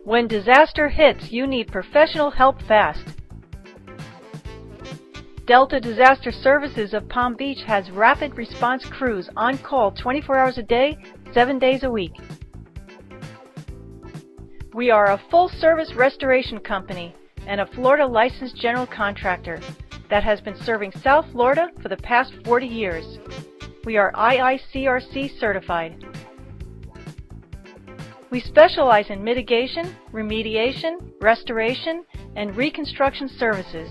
When disaster hits, you need professional help fast. Delta Disaster Services of Palm Beach has rapid response crews on call 24 hours a day, 7 days a week. We are a full-service restoration company and a Florida licensed general contractor that has been serving South Florida for the past 40 years. We are IICRC certified. We specialize in mitigation, remediation, restoration, and reconstruction services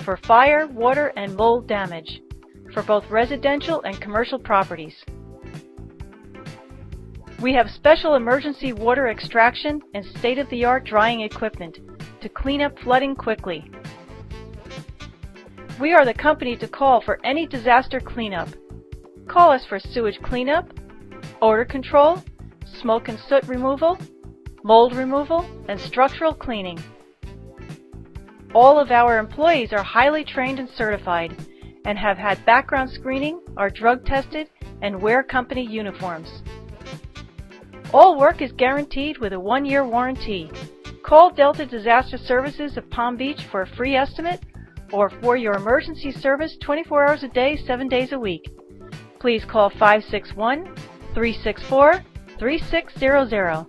for fire, water, and mold damage for both residential and commercial properties. We have special emergency water extraction and state-of-the-art drying equipment to clean up flooding quickly. We are the company to call for any disaster cleanup. Call us for sewage cleanup, odor control, smoke and soot removal, mold removal, and structural cleaning. All of our employees are highly trained and certified and have had background screening, are drug tested, and wear company uniforms. All work is guaranteed with a 1-year warranty. Call Delta Disaster Services of Palm Beach for a free estimate or for your emergency service 24 hours a day, 7 days a week. Please call 561-364-3600.